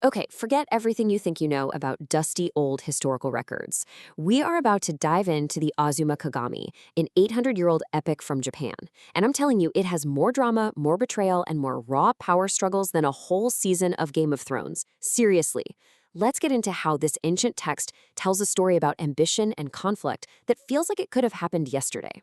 Okay, forget everything you think you know about dusty old historical records. We are about to dive into the Azuma Kagami, an 800-year-old epic from Japan. And I'm telling you, it has more drama, more betrayal, and more raw power struggles than a whole season of Game of Thrones. Seriously. Let's get into how this ancient text tells a story about ambition and conflict that feels like it could have happened yesterday.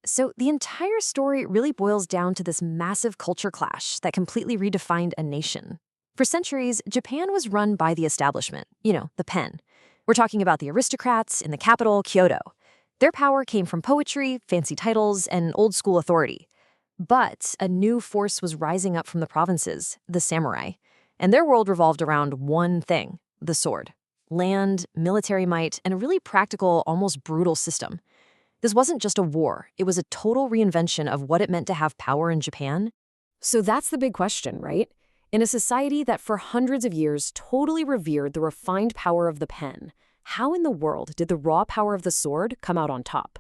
So, the entire story really boils down to this massive culture clash that completely redefined a nation. For centuries, Japan was run by the establishment, the pen. We're talking about the aristocrats in the capital, Kyoto. Their power came from poetry, fancy titles, and old school authority. But a new force was rising up from the provinces, the samurai. And their world revolved around one thing: the sword. Land, military might, and a really practical, almost brutal system. This wasn't just a war, it was a total reinvention of what it meant to have power in Japan. So that's the big question, right? In a society that for hundreds of years totally revered the refined power of the pen, how in the world did the raw power of the sword come out on top?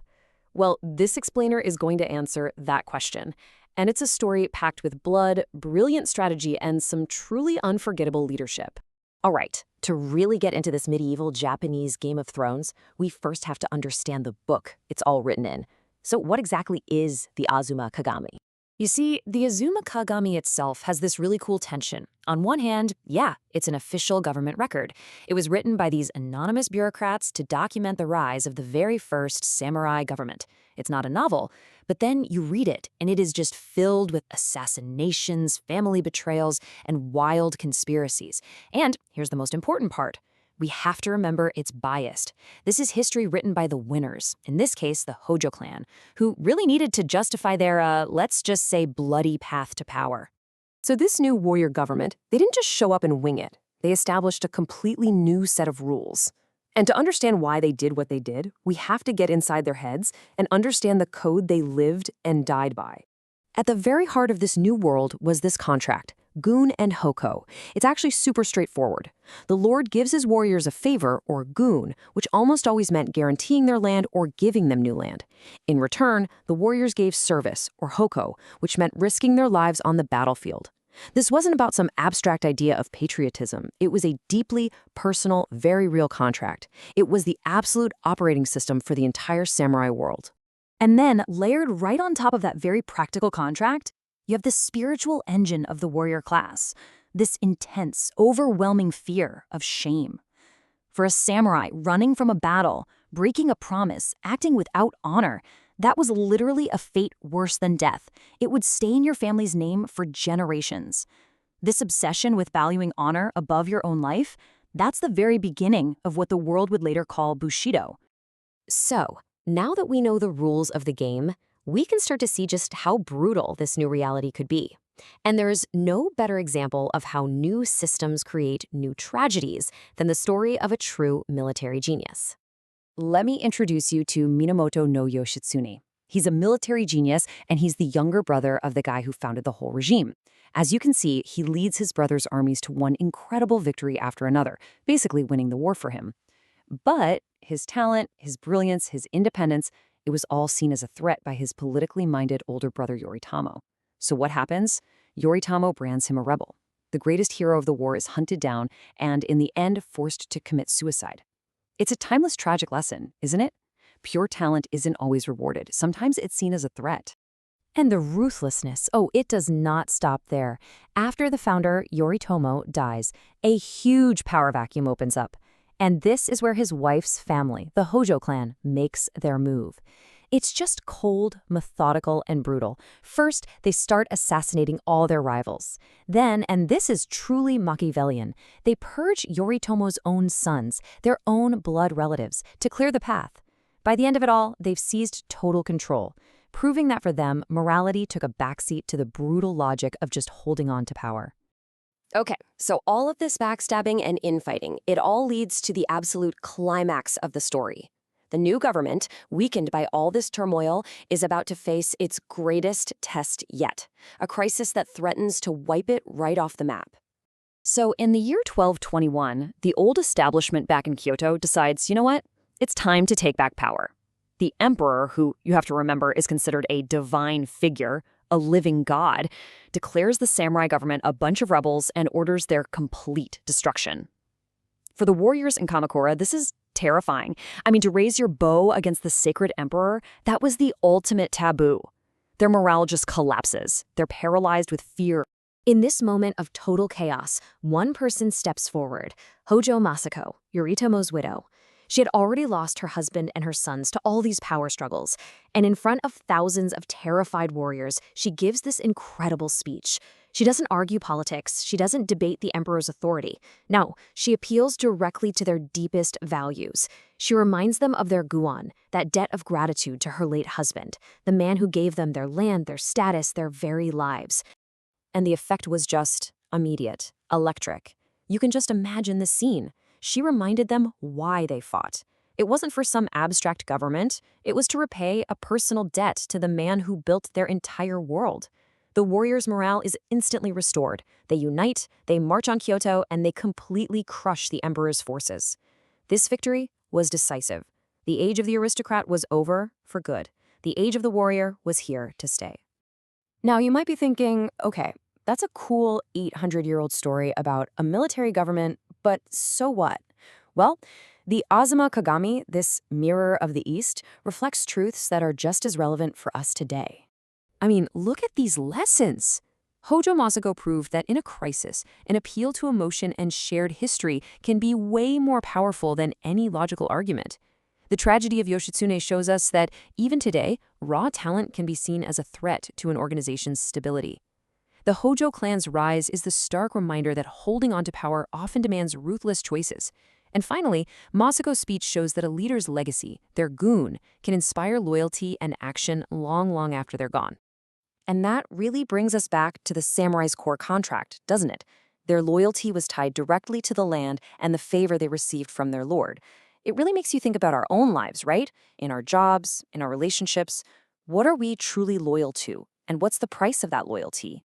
Well, this explainer is going to answer that question. And it's a story packed with blood, brilliant strategy, and some truly unforgettable leadership. All right, to really get into this medieval Japanese Game of Thrones, we first have to understand the book it's all written in. So what exactly is the Azuma Kagami? You see, the Azuma Kagami itself has this really cool tension. On one hand, yeah, it's an official government record. It was written by these anonymous bureaucrats to document the rise of the very first samurai government. It's not a novel, but then you read it, and it is just filled with assassinations, family betrayals, and wild conspiracies. And here's the most important part. We have to remember it's biased. This is history written by the winners, in this case, the Hojo clan, who really needed to justify their, let's just say, bloody path to power. So this new warrior government, they didn't just show up and wing it. They established a completely new set of rules. And to understand why they did what they did, we have to get inside their heads and understand the code they lived and died by. At the very heart of this new world was this contract, Gun and Hoko. It's actually super straightforward. The Lord gives his warriors a favor, or gun, which almost always meant guaranteeing their land or giving them new land. In return, the warriors gave service, or Hoko, which meant risking their lives on the battlefield. This wasn't about some abstract idea of patriotism. It was a deeply personal, very real contract. It was the absolute operating system for the entire samurai world. And then, layered right on top of that very practical contract, you have the spiritual engine of the warrior class, this intense, overwhelming fear of shame. For a samurai running from a battle, breaking a promise, acting without honor, that was literally a fate worse than death. It would stain your family's name for generations. This obsession with valuing honor above your own life, that's the very beginning of what the world would later call Bushido. So, now that we know the rules of the game, we can start to see just how brutal this new reality could be. And there's no better example of how new systems create new tragedies than the story of a true military genius. Let me introduce you to Minamoto no Yoshitsune. He's a military genius, and he's the younger brother of the guy who founded the whole regime. As you can see, he leads his brother's armies to one incredible victory after another, basically winning the war for him. But his talent, his brilliance, his independence, it was all seen as a threat by his politically minded older brother Yoritamo. So what happens? Yoritamo brands him a rebel. The greatest hero of the war is hunted down and, in the end, forced to commit suicide. It's a timeless tragic lesson, isn't it? Pure talent isn't always rewarded. Sometimes it's seen as a threat. And the ruthlessness, it does not stop there. After the founder, Yoritomo, dies, a huge power vacuum opens up. And this is where his wife's family, the Hojo clan, makes their move. It's just cold, methodical, and brutal. First, they start assassinating all their rivals. Then, and this is truly Machiavellian, they purge Yoritomo's own sons, their own blood relatives, to clear the path. By the end of it all, they've seized total control, proving that for them, morality took a backseat to the brutal logic of just holding on to power. Okay, so all of this backstabbing and infighting, it all leads to the absolute climax of the story. The new government, weakened by all this turmoil, is about to face its greatest test yet, a crisis that threatens to wipe it right off the map. So in the year 1221, the old establishment back in Kyoto decides, you know what? It's time to take back power. The emperor, who you have to remember is considered a divine figure, a living god, declares the samurai government a bunch of rebels and orders their complete destruction. For the warriors in Kamakura, this is terrifying. I mean, to raise your bow against the sacred emperor, that was the ultimate taboo. Their morale just collapses. They're paralyzed with fear. In this moment of total chaos, one person steps forward, Hojo Masako, Yoritomo's widow. She had already lost her husband and her sons to all these power struggles, and in front of thousands of terrified warriors, she gives this incredible speech. She doesn't argue politics, she doesn't debate the emperor's authority. No, she appeals directly to their deepest values. She reminds them of their guan, that debt of gratitude to her late husband, the man who gave them their land, their status, their very lives. And the effect was just immediate, electric. You can just imagine the scene. She reminded them why they fought. It wasn't for some abstract government. It was to repay a personal debt to the man who built their entire world. The warriors' morale is instantly restored. They unite, they march on Kyoto, and they completely crush the emperor's forces. This victory was decisive. The age of the aristocrat was over for good. The age of the warrior was here to stay. Now, you might be thinking, okay, that's a cool 800-year-old story about a military government, but so what? Well, the Azuma Kagami, this mirror of the East, reflects truths that are just as relevant for us today. I mean, look at these lessons. Hojo Masako proved that in a crisis, an appeal to emotion and shared history can be way more powerful than any logical argument. The tragedy of Yoshitsune shows us that, even today, raw talent can be seen as a threat to an organization's stability. The Hojo clan's rise is the stark reminder that holding on to power often demands ruthless choices. And finally, Masako's speech shows that a leader's legacy, their gun, can inspire loyalty and action long after they're gone. And that really brings us back to the samurai's core contract, doesn't it? Their loyalty was tied directly to the land and the favor they received from their lord. It really makes you think about our own lives, right? In our jobs, in our relationships. What are we truly loyal to? And what's the price of that loyalty?